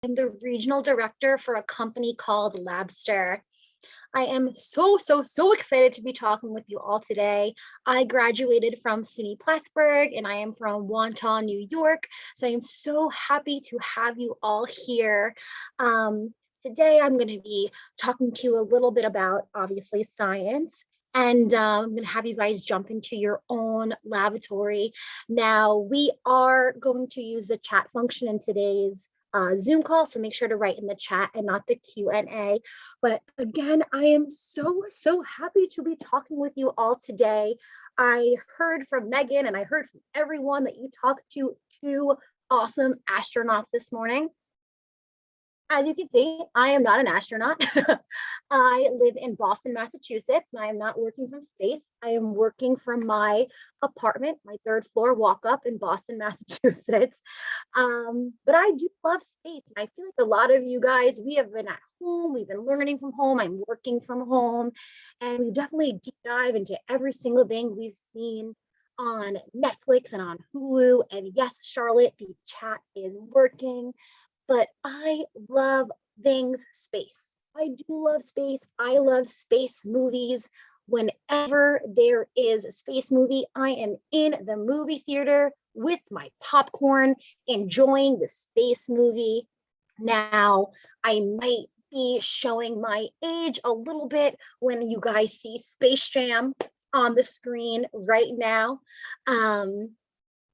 I'm the regional director for a company called Lobster. I am so excited to be talking with you all today. I graduated from SUNY Plattsburgh and I am from Wonton, New York. So I am so happy to have you all here. Today, I'm going to be talking to you a little bit about, obviously, science. And I'm going to have you guys jump into your own laboratory. Now, we are going to use the chat function in today's Zoom call, so make sure to write in the chat and not the Q&A. But again, I am so happy to be talking with you all today. I heard from Megan and I heard from everyone that you talked to two awesome astronauts this morning. As you can see, I am not an astronaut. I live in Boston, Massachusetts, and I am not working from space. I am working from my apartment, my third floor walk up in Boston, Massachusetts. But I do love space. And I feel like a lot of you guys, we have been at home, we've been learning from home, I'm working from home, and we definitely deep dive into every single thing we've seen on Netflix and on Hulu. And yes, Charlotte, the chat is working. But I love things space. I do love space. I love space movies. Whenever there is a space movie, I am in the movie theater with my popcorn, enjoying the space movie. Now, I might be showing my age a little bit when you guys see Space Jam on the screen right now.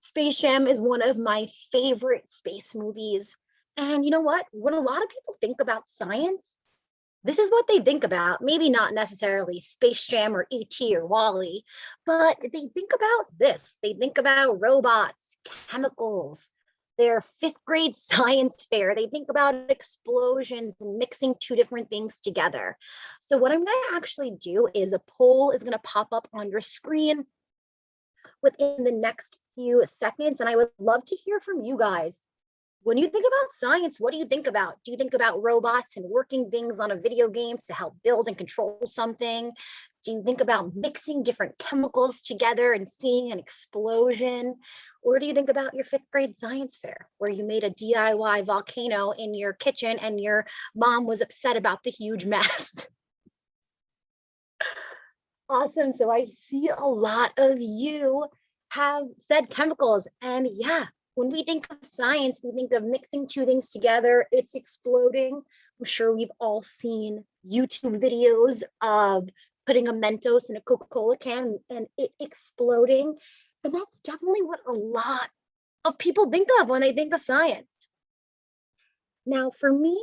Space Jam is one of my favorite space movies. And you know what? When a lot of people think about science, this is what they think about. Maybe not necessarily Space Jam or E.T. or Wally, but they think about this. They think about robots, chemicals, their fifth grade science fair. They think about explosions and mixing two different things together. So what I'm going to actually do is a poll is going to pop up on your screen within the next few seconds. And I would love to hear from you guys. When you think about science, what do you think about? Do you think about robots and working things on a video game to help build and control something? Do you think about mixing different chemicals together and seeing an explosion? Or do you think about your fifth grade science fair where you made a DIY volcano in your kitchen and your mom was upset about the huge mess? Awesome. So I see a lot of you have said chemicals. And yeah, when we think of science, we think of mixing two things together. It's exploding. I'm sure we've all seen YouTube videos of putting a Mentos in a Coca-Cola can and it exploding. And that's definitely what a lot of people think of when they think of science. Now, for me,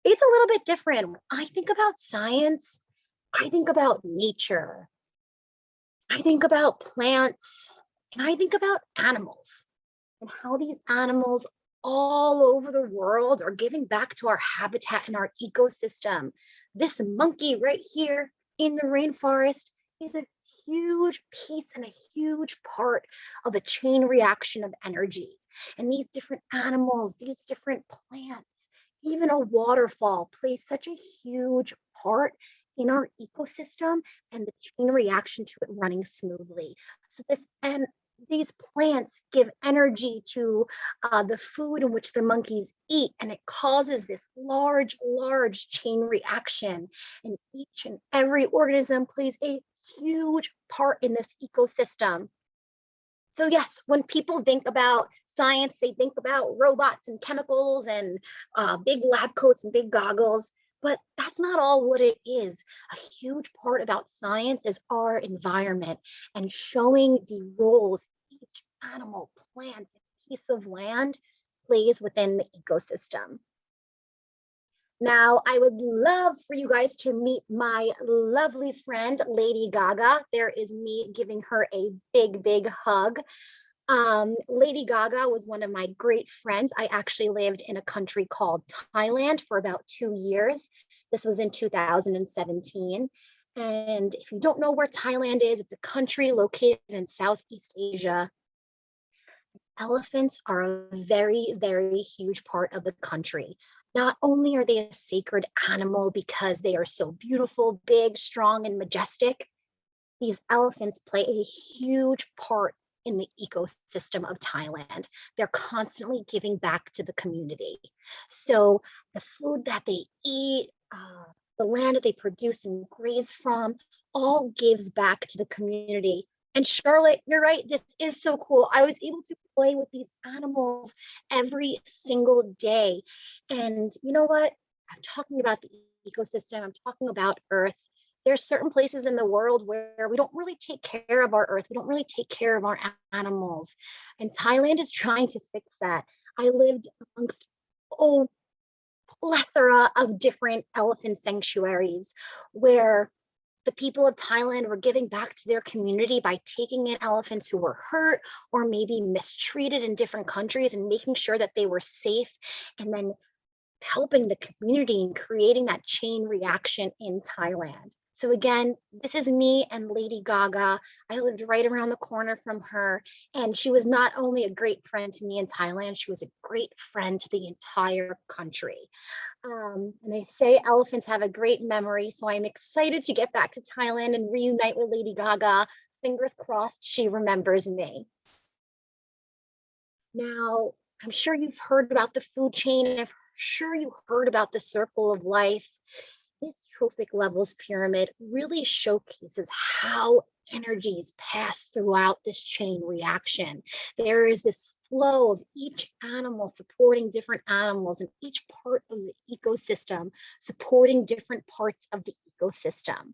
it's a little bit different. When I think about science, I think about nature. I think about plants, and I think about animals and how these animals all over the world are giving back to our habitat and our ecosystem. This monkey right here in the rainforest is a huge piece and a huge part of a chain reaction of energy. And these different animals, these different plants, even a waterfall plays such a huge part in our ecosystem and the chain reaction to it running smoothly. So these plants give energy to the food in which the monkeys eat, and it causes this large chain reaction. And each and every organism plays a huge part in this ecosystem. So yes, when people think about science, they think about robots and chemicals and big lab coats and big goggles. But that's not all what it is. A huge part about science is our environment and showing the roles each animal, plant, and piece of land plays within the ecosystem. Now, I would love for you guys to meet my lovely friend, Lady Gaga. There is me giving her a big hug. Lady Gaga was one of my great friends. I actually lived in a country called Thailand for about 2 years. This was in 2017. And if you don't know where Thailand is, it's a country located in Southeast Asia. Elephants are a very huge part of the country. Not only are they a sacred animal because they are so beautiful, big, strong, and majestic, these elephants play a huge part in the ecosystem of Thailand. They're constantly giving back to the community. So the food that they eat, the land that they produce and graze from, all gives back to the community. And Charlotte, you're right, this is so cool. I was able to play with these animals every single day. And you know what? I'm talking about the ecosystem, I'm talking about Earth. There's certain places in the world where we don't really take care of our Earth. We don't really take care of our animals. And Thailand is trying to fix that. I lived amongst, oh, plethora of different elephant sanctuaries where the people of Thailand were giving back to their community by taking in elephants who were hurt or maybe mistreated in different countries and making sure that they were safe, and then helping the community and creating that chain reaction in Thailand. So again, this is me and Lady Gaga. I lived right around the corner from her, and she was not only a great friend to me in Thailand, she was a great friend to the entire country. And they say elephants have a great memory, so I'm excited to get back to Thailand and reunite with Lady Gaga. Fingers crossed she remembers me. Now, I'm sure you've heard about the food chain, and I'm sure you heard about the circle of life. This trophic levels pyramid really showcases how energies pass throughout this chain reaction. There is this flow of each animal supporting different animals, and each part of the ecosystem supporting different parts of the ecosystem.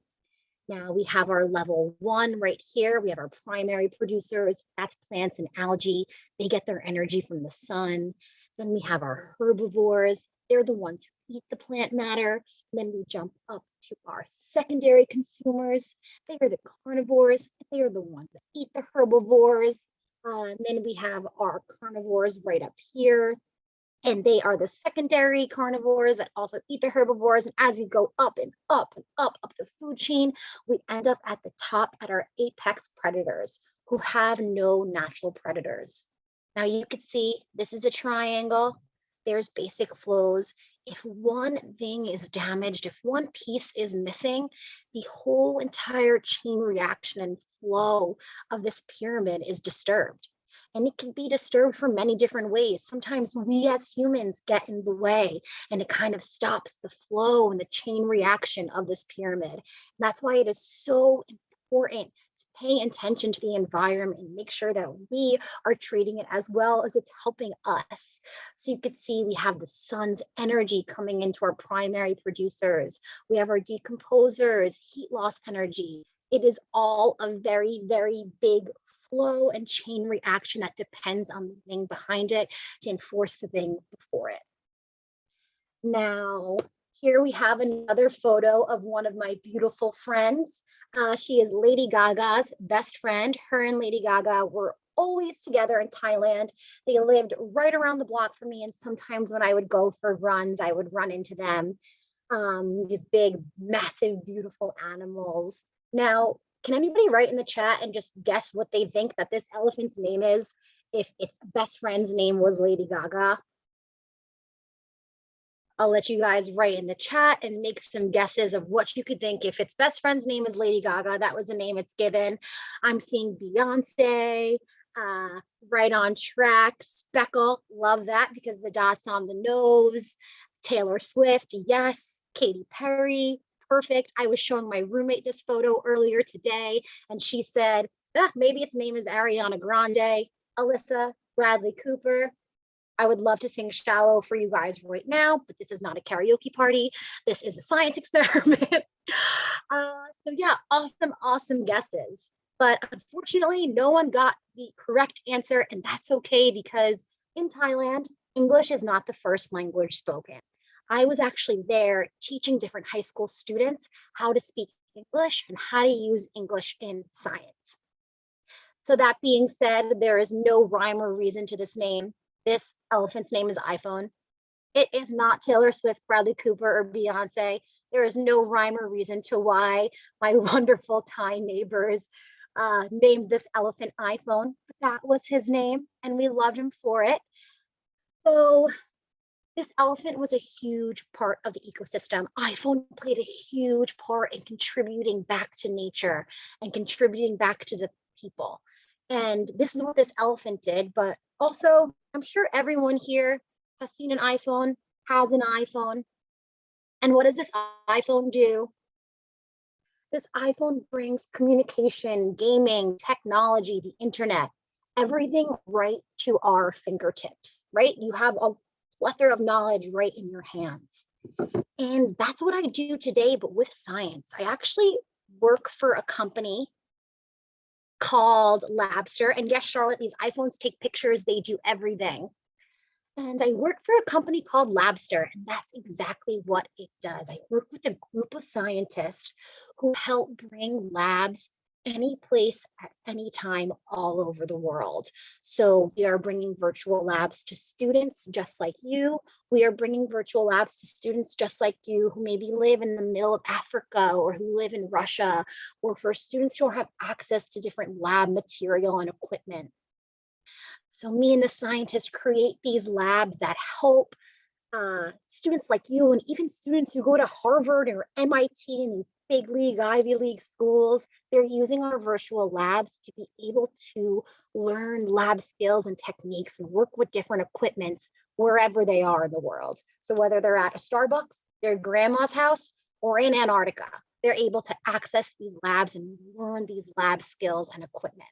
Now we have our level 1 right here. We have our primary producers, that's plants and algae. They get their energy from the sun. Then we have our herbivores. They're the ones who eat the plant matter. And then we jump up to our secondary consumers. They are the carnivores. They are the ones that eat the herbivores. And then we have our carnivores right up here, and they are the secondary carnivores that also eat the herbivores. And as we go up and up and up the food chain, we end up at the top at our apex predators, who have no natural predators. Now you could see this is a triangle. There's basic flows. If one thing is damaged, if one piece is missing, the whole entire chain reaction and flow of this pyramid is disturbed. And it can be disturbed for many different ways. Sometimes we as humans get in the way, and it kind of stops the flow and the chain reaction of this pyramid. And that's why it is so important to pay attention to the environment and make sure that we are treating it as well as it's helping us. So you could see we have the sun's energy coming into our primary producers. We have our decomposers, heat loss energy. It is all a very, very big flow and chain reaction that depends on the thing behind it to enforce the thing before it. Now, here we have another photo of one of my beautiful friends. She is Lady Gaga's best friend. Her and Lady Gaga were always together in Thailand. They lived right around the block from me, and sometimes when I would go for runs, I would run into them. These big, massive, beautiful animals. Now, can anybody write in the chat and just guess what they think that this elephant's name is if its best friend's name was Lady Gaga? I'll let you guys write in the chat and make some guesses of what you could think. If its best friend's name is Lady Gaga, that was the name it's given. I'm seeing Beyonce, Right on Track, Speckle, love that because the dot's on the nose. Taylor Swift, yes. Katy Perry, perfect. I was showing my roommate this photo earlier today, and she said, maybe its name is Ariana Grande. Alyssa, Bradley Cooper. I would love to sing Shallow for you guys right now, but this is not a karaoke party. This is a science experiment. So yeah, awesome guesses. But unfortunately, no one got the correct answer, and that's okay because in Thailand, English is not the first language spoken. I was actually there teaching different high school students how to speak English and how to use English in science. So that being said, there is no rhyme or reason to this name. This elephant's name is iPhone. It is not Taylor Swift, Bradley Cooper, or Beyonce. There is no rhyme or reason to why my wonderful Thai neighbors named this elephant iPhone. But that was his name, and we loved him for it. So this elephant was a huge part of the ecosystem. iPhone played a huge part in contributing back to nature and contributing back to the people. And this is what this elephant did, but also I'm sure everyone here has seen an iPhone, has an iPhone. And what does this iPhone do? This iPhone brings communication, gaming, technology, the internet, everything right to our fingertips, right? You have a plethora of knowledge right in your hands. And that's what I do today, but with science. I actually work for a company called Lobster. And yes, Charlotte, these iPhones take pictures, they do everything. And I work for a company called Lobster, and that's exactly what it does. I work with a group of scientists who help bring labs any place at any time all over the world. So we are bringing virtual labs to students just like you. We are bringing virtual labs to students just like you who maybe live in the middle of Africa or who live in Russia, or for students who have access to different lab material and equipment. So me and the scientists create these labs that help students like you and even students who go to Harvard or MIT and these big league, Ivy League schools. They're using our virtual labs to be able to learn lab skills and techniques and work with different equipments wherever they are in the world. So whether they're at a Starbucks, their grandma's house, or in Antarctica, they're able to access these labs and learn these lab skills and equipment.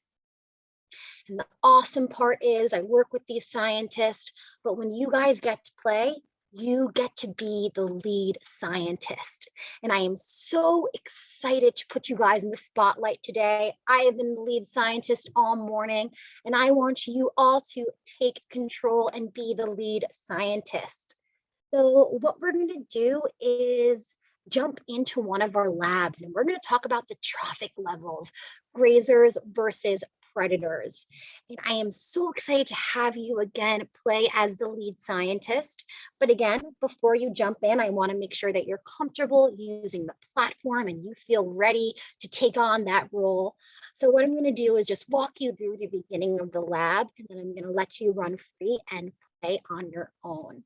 And the awesome part is I work with these scientists, but when you guys get to play, you get to be the lead scientist. And I am so excited to put you guys in the spotlight today. I have been the lead scientist all morning, and I want you all to take control and be the lead scientist. So what we're going to do is jump into one of our labs, and we're going to talk about the trophic levels, grazers versus predators. And I am so excited to have you again play as the lead scientist. But again, before you jump in, I want to make sure that you're comfortable using the platform and you feel ready to take on that role. So what I'm going to do is just walk you through the beginning of the lab, and then I'm going to let you run free and play on your own.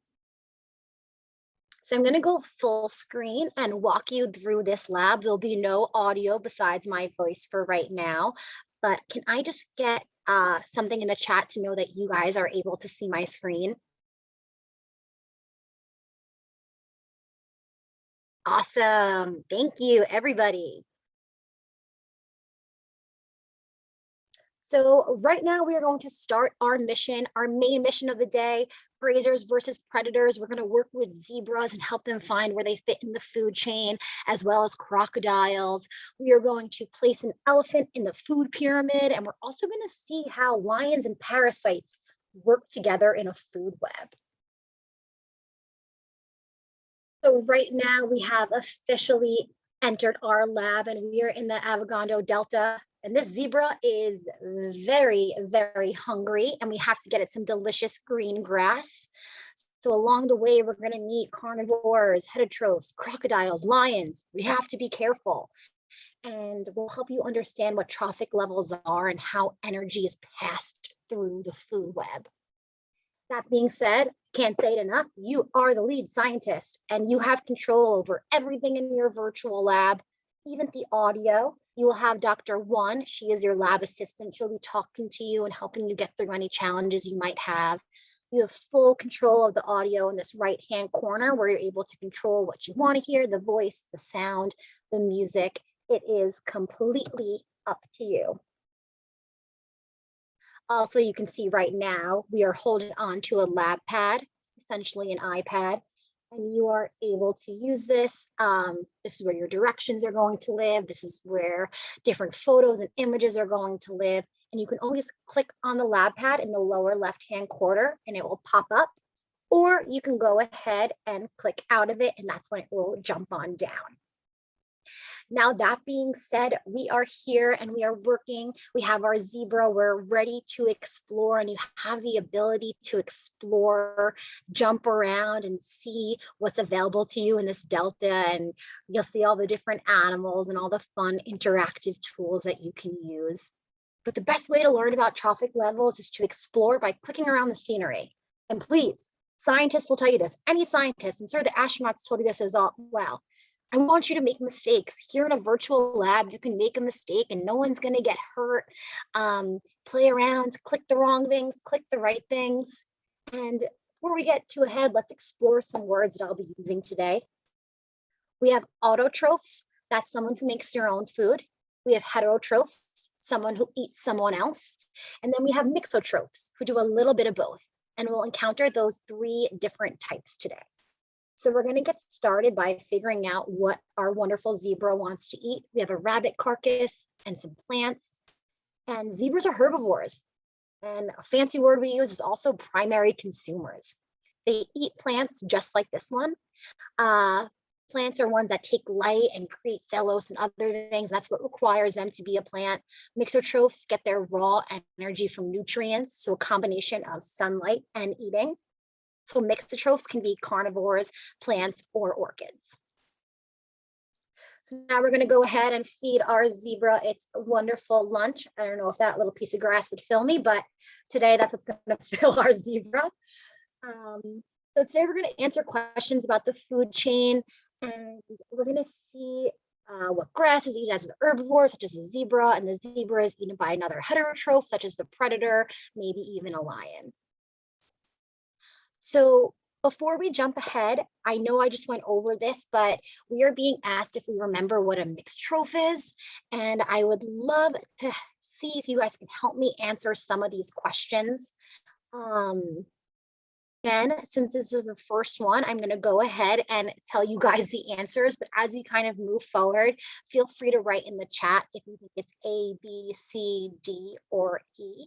So I'm going to go full screen and walk you through this lab. There'll be no audio besides my voice for right now, but can I just get something in the chat to know that you guys are able to see my screen? Awesome. Thank you, everybody. So right now we are going to start our mission, our main mission of the day, grazers versus predators. We're going to work with zebras and help them find where they fit in the food chain, as well as crocodiles. We are going to place an elephant in the food pyramid, and we're also going to see how lions and parasites work together in a food web. So right now we have officially entered our lab, and we are in the Avogando Delta. And this zebra is very, very hungry, and we have to get it some delicious green grass. So along the way, we're going to meet carnivores, heterotrophs, crocodiles, lions. We have to be careful. And we'll help you understand what trophic levels are and how energy is passed through the food web. That being said, can't say it enough, you are the lead scientist and you have control over everything in your virtual lab, even the audio. You will have Dr. One, she is your lab assistant. She'll be talking to you and helping you get through any challenges you might have. You have full control of the audio in this right-hand corner where you're able to control what you want to hear, the voice, the sound, the music. It is completely up to you. Also, you can see right now, we are holding on to a lab pad, essentially an iPad, and you are able to use this. This is where your directions are going to live. This is where different photos and images are going to live. And you can always click on the lab pad in the lower left-hand corner and it will pop up. Or you can go ahead and click out of it, and that's when it will jump on down. Now, that being said, we are here and we are working. We have our zebra. We're ready to explore, and you have the ability to explore, jump around and see what's available to you in this delta. And you'll see all the different animals and all the fun interactive tools that you can use. But the best way to learn about trophic levels is to explore by clicking around the scenery. And please, scientists will tell you this. Any scientist, and sir, the astronauts told you this as well. I want you to make mistakes. Here in a virtual lab, you can make a mistake and no one's going to get hurt. Play around, click the wrong things, click the right things. And before we get too ahead, let's explore some words that I'll be using today. We have autotrophs, that's someone who makes their own food. We have heterotrophs, someone who eats someone else. And then we have mixotrophs, who do a little bit of both. And we'll encounter those 3 different types today. So we're going to get started by figuring out what our wonderful zebra wants to eat. We have a rabbit carcass and some plants. And zebras are herbivores. And a fancy word we use is also primary consumers. They eat plants just like this one. Plants are ones that take light and create cellulose and other things. That's what requires them to be a plant. Mixotrophs get their raw energy from nutrients, so a combination of sunlight and eating. So mixotrophs can be carnivores, plants, or orchids. So now we're going to go ahead and feed our zebra its wonderful lunch. I don't know if that little piece of grass would fill me, but today that's what's going to fill our zebra. So today we're going to answer questions about the food chain, and we're going to see what grass is eaten as an herbivore, such as a zebra, and the zebra is eaten by another heterotroph, such as the predator, maybe even a lion. So before we jump ahead, I know I just went over this, but we are being asked if we remember what a mixed troph is. And I would love to see if you guys can help me answer some of these questions. Again, since this is the first one, I'm going to go ahead and tell you guys the answers. But as we kind of move forward, feel free to write in the chat if you think it's A, B, C, D, or E.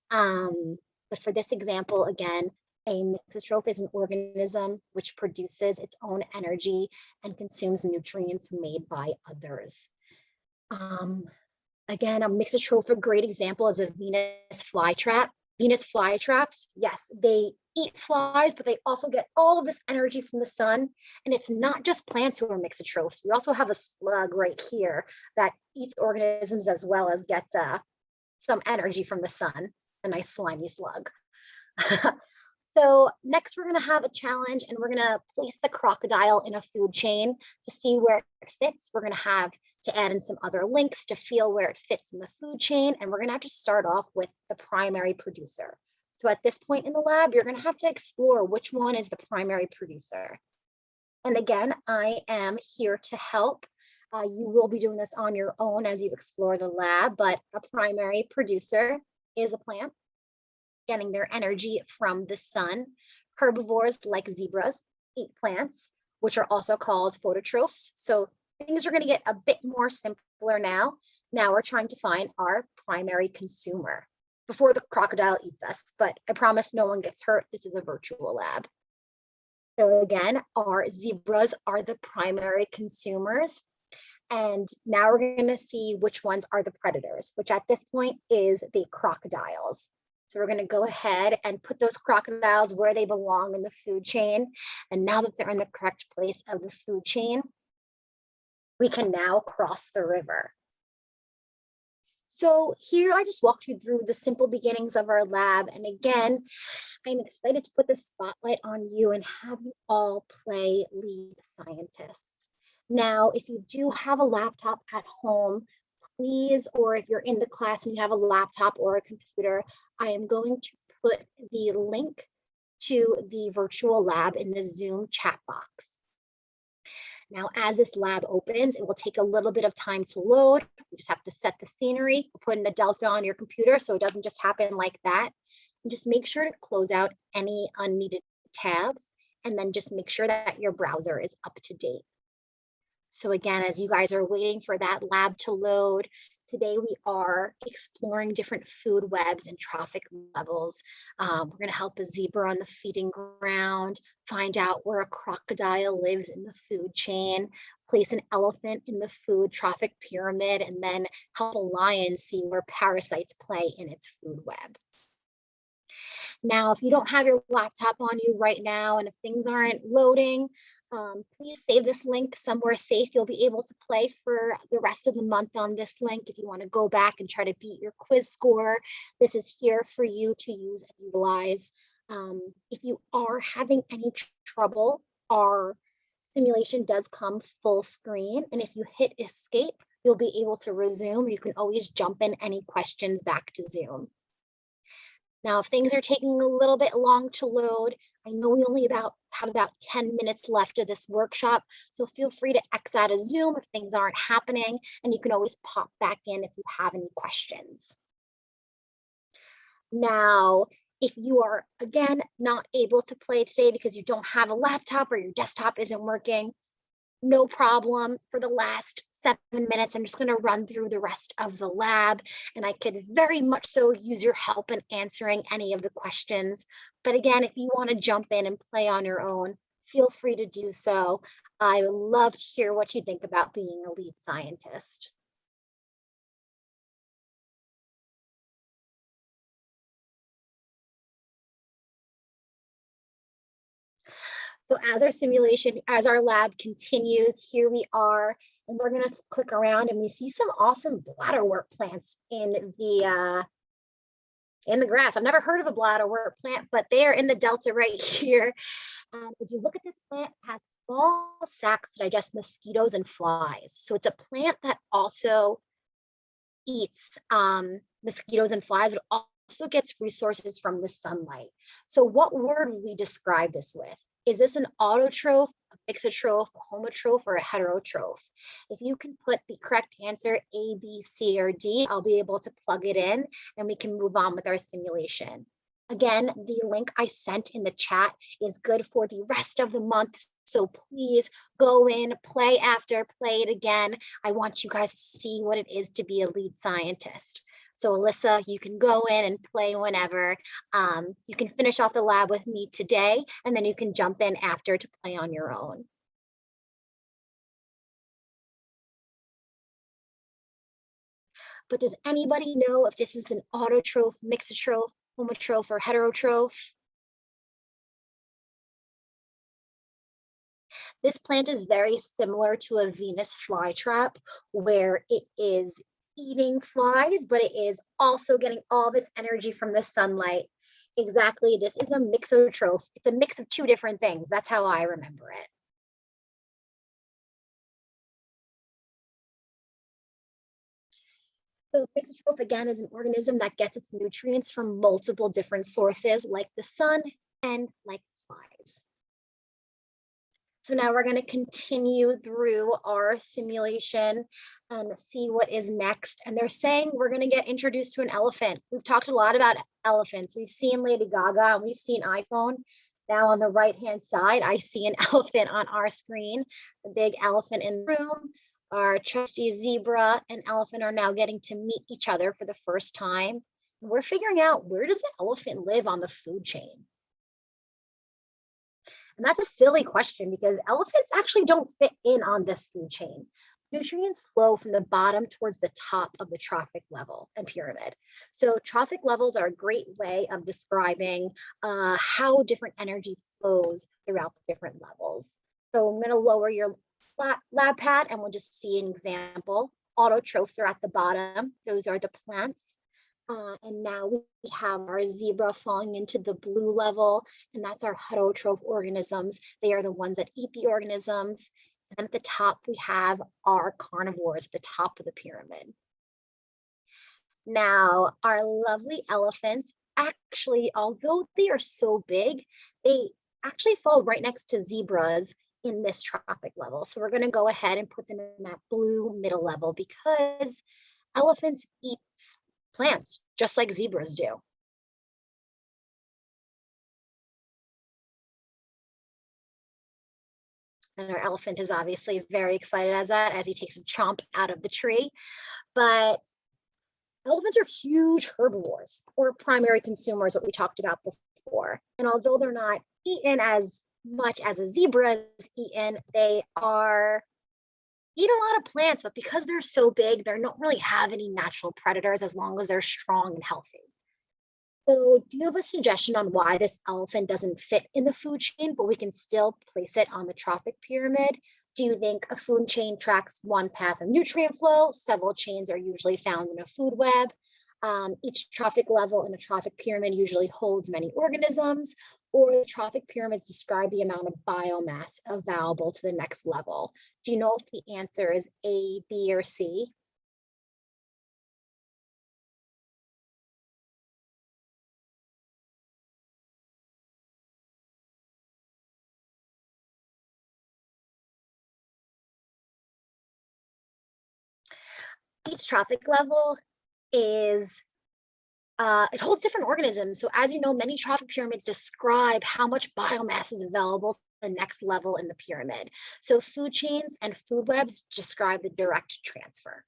But for this example, again, a mixotroph is an organism which produces its own energy and consumes nutrients made by others. Again, a mixotroph, a great example is a Venus flytrap. Venus flytraps, yes, they eat flies, but they also get all of this energy from the sun. And it's not just plants who are mixotrophs. We also have a slug right here that eats organisms as well as gets some energy from the sun, a nice slimy slug. So next we're going to have a challenge, and we're going to place the crocodile in a food chain to see where it fits. We're going to have to add in some other links to feel where it fits in the food chain, and we're going to have to start off with the primary producer. So at this point in the lab, you're going to have to explore which one is the primary producer. And again, I am here to help. You will be doing this on your own as you explore the lab, but a primary producer is a plant getting their energy from the sun. Herbivores like zebras eat plants, which are also called phototrophs. So things are going to get a bit more simpler now. Now we're trying to find our primary consumer before the crocodile eats us, but I promise no one gets hurt. This is a virtual lab. So again, our zebras are the primary consumers. And now we're going to see which ones are the predators, which at this point is the crocodiles. So we're going to go ahead and put those crocodiles where they belong in the food chain. And now that they're in the correct place of the food chain, we can now cross the river. So here I just walked you through the simple beginnings of our lab. And again, I'm excited to put the spotlight on you and have you all play lead scientists. Now, if you do have a laptop at home, please, or if you're in the class and you have a laptop or a computer, I am going to put the link to the virtual lab in the Zoom chat box. Now, as this lab opens, it will take a little bit of time to load. You just have to set the scenery, put in a delta on your computer so it doesn't just happen like that. And just make sure to close out any unneeded tabs, and then just make sure that your browser is up to date. So again, as you guys are waiting for that lab to load, today we are exploring different food webs and trophic levels. We're going to help a zebra on the feeding ground, find out where a crocodile lives in the food chain, place an elephant in the food trophic pyramid, and then help a lion see where parasites play in its food web. Now, if you don't have your laptop on you right now, and if things aren't loading, please save this link somewhere safe. You'll be able to play for the rest of the month on this link. If you want to go back and try to beat your quiz score, this is here for you to use and utilize. If you are having any trouble, our simulation does come full screen, and if you hit escape, you'll be able to resume. You can always jump in any questions back to Zoom. Now, if things are taking a little bit long to load, I know we only have about 10 minutes left of this workshop, so feel free to X out of Zoom if things aren't happening, and you can always pop back in if you have any questions. Now, if you are, again, not able to play today because you don't have a laptop or your desktop isn't working, no problem. For the last 7 minutes, I'm just going to run through the rest of the lab, and I could very much so use your help in answering any of the questions. But again, if you want to jump in and play on your own, feel free to do so. I would love to hear what you think about being a lead scientist. So as our lab continues, here we are, and we're gonna click around and we see some awesome bladderwort plants in the grass. I've never heard of a bladderwort plant, but they are in the delta right here. If you look at this plant, it has small sacs that digest mosquitoes and flies. So it's a plant that also eats mosquitoes and flies, but also gets resources from the sunlight. So what word would we describe this with? Is this an autotroph, a mixotroph, a homotroph, or a heterotroph? If you can put the correct answer A, B, C, or D, I'll be able to plug it in and we can move on with our simulation. Again, the link I sent in the chat is good for the rest of the month. So please go in, play after, play it again. I want you guys to see what it is to be a lead scientist. So Alyssa, you can go in and play whenever. You can finish off the lab with me today, and then you can jump in after to play on your own. But does anybody know if this is an autotroph, mixotroph, homotroph, or heterotroph? This plant is very similar to a Venus flytrap, where it is eating flies, but it is also getting all of its energy from the sunlight. Exactly, this is a mixotroph. It's a mix of two different things. That's how I remember it. So mixotroph, again, is an organism that gets its nutrients from multiple different sources, like the sun and like flies. So now we're going to continue through our simulation and see what is next. And they're saying we're going to get introduced to an elephant. We've talked a lot about elephants. We've seen Lady Gaga and we've seen iPhone. Now on the right-hand side, I see an elephant on our screen, the big elephant in the room. Our trusty zebra and elephant are now getting to meet each other for the first time. And we're figuring out, where does the elephant live on the food chain? And that's a silly question because elephants actually don't fit in on this food chain. Nutrients flow from the bottom towards the top of the trophic level and pyramid. So trophic levels are a great way of describing how different energy flows throughout the different levels. So I'm going to lower your lab pad and we'll just see an example. Autotrophs are at the bottom. Those are the plants. And now we have our zebra falling into the blue level, and that's our heterotroph organisms. They are the ones that eat the organisms. And at the top, we have our carnivores at the top of the pyramid. Now, our lovely elephants, actually, although they are so big, they actually fall right next to zebras in this trophic level. So we're going to go ahead and put them in that blue middle level because elephants eat plants, just like zebras do. And our elephant is obviously very excited as he takes a chomp out of the tree. But elephants are huge herbivores or primary consumers, what we talked about before. And although they're not eaten as much as a zebra is eaten, they are eat a lot of plants, but because they're so big, they don't really have any natural predators as long as they're strong and healthy. So do you have a suggestion on why this elephant doesn't fit in the food chain, but we can still place it on the trophic pyramid? Do you think a food chain tracks one path of nutrient flow? Several chains are usually found in a food web. Each trophic level in a trophic pyramid usually holds many organisms, or the trophic pyramids describe the amount of biomass available to the next level. Do you know if the answer is A, B, or C? Each trophic level is it holds different organisms. So as you know, many trophic pyramids describe how much biomass is available to the next level in the pyramid. So food chains and food webs describe the direct transfer.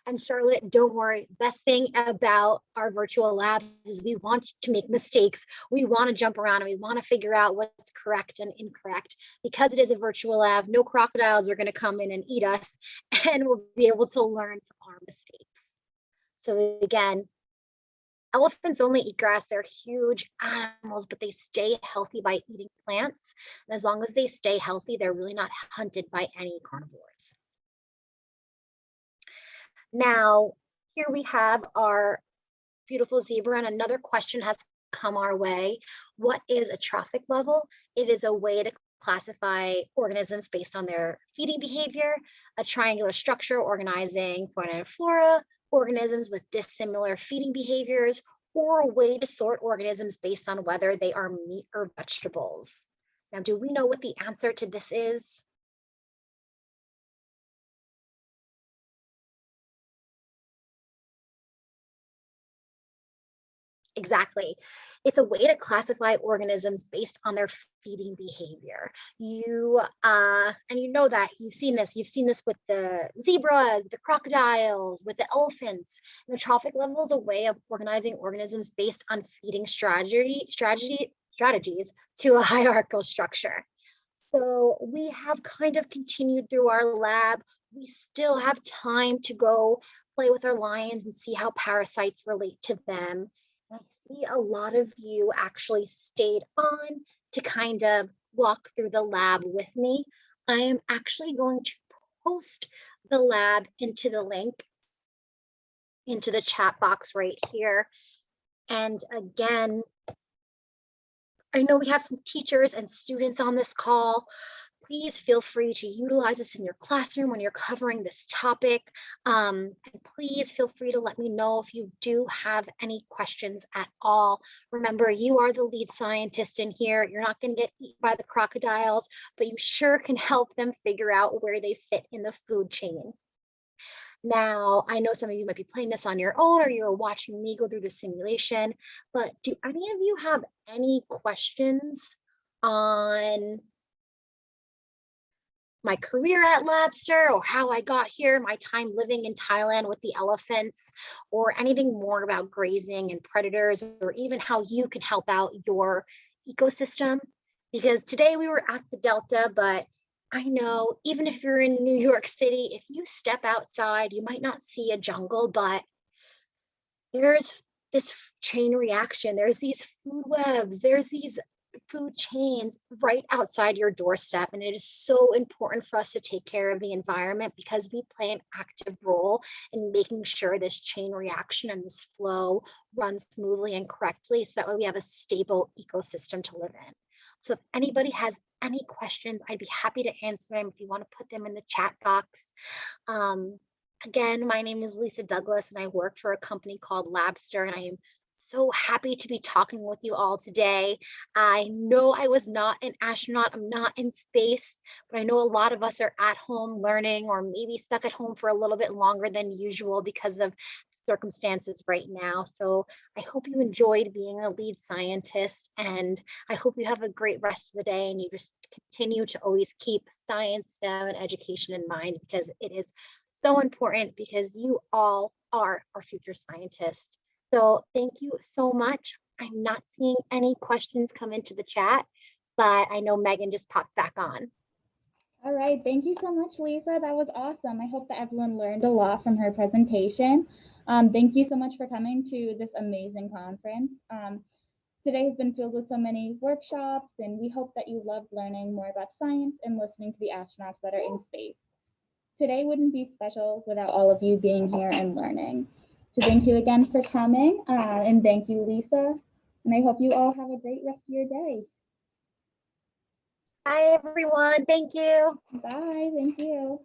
And Charlotte, don't worry. Best thing about our virtual labs is we want to make mistakes. We want to jump around and we want to figure out what's correct and incorrect. Because it is a virtual lab, no crocodiles are going to come in and eat us, and we'll be able to learn from our mistakes. So again, elephants only eat grass. They're huge animals, but they stay healthy by eating plants. And as long as they stay healthy, they're really not hunted by any carnivores. Now, here we have our beautiful zebra, and another question has come our way. What is a trophic level? It is a way to classify organisms based on their feeding behavior, a triangular structure organizing fauna and flora, organisms with dissimilar feeding behaviors, or a way to sort organisms based on whether they are meat or vegetables. Now, do we know what the answer to this is? Exactly. It's a way to classify organisms based on their feeding behavior. And you know that you've seen this with the zebras, the crocodiles, with the elephants. And the trophic level is a way of organizing organisms based on feeding strategies to a hierarchical structure. So we have kind of continued through our lab. We still have time to go play with our lions and see how parasites relate to them. And I see a lot of you actually stayed on to kind of walk through the lab with me. I am actually going to post the lab into the link into the chat box right here. And again, I know we have some teachers and students on this call. Please feel free to utilize this in your classroom when you're covering this topic. And please feel free to let me know if you do have any questions at all. Remember, you are the lead scientist in here. You're not going to get eaten by the crocodiles, but you sure can help them figure out where they fit in the food chain. Now, I know some of you might be playing this on your own or you're watching me go through the simulation, but do any of you have any questions on my career at Lobster or how I got here, my time living in Thailand with the elephants, or anything more about grazing and predators, or even how you can help out your ecosystem? Because today we were at the Delta, but I know even if you're in New York City, if you step outside, you might not see a jungle, but there's this chain reaction. There's these food webs, there's these food chains right outside your doorstep. And it is so important for us to take care of the environment because we play an active role in making sure this chain reaction and this flow runs smoothly and correctly so that way we have a stable ecosystem to live in. So if anybody has any questions, I'd be happy to answer them if you want to put them in the chat box. Again, my name is Lisa Douglas and I work for a company called Lobster, and I am so happy to be talking with you all today. I know I was not an astronaut, I'm not in space, but I know a lot of us are at home learning or maybe stuck at home for a little bit longer than usual because of circumstances right now. So I hope you enjoyed being a lead scientist, and I hope you have a great rest of the day and you just continue to always keep science, STEM, and education in mind because it is so important because you all are our future scientists. So thank you so much. I'm not seeing any questions come into the chat, but I know Megan just popped back on. All right, thank you so much, Lisa. That was awesome. I hope that everyone learned a lot from her presentation. Thank you so much for coming to this amazing conference. Today has been filled with so many workshops, and we hope that you loved learning more about science and listening to the astronauts that are in space. Today wouldn't be special without all of you being here and learning. So thank you again for coming, and thank you, Lisa. And I hope you all have a great rest of your day. Hi, everyone. Thank you. Bye. Thank you.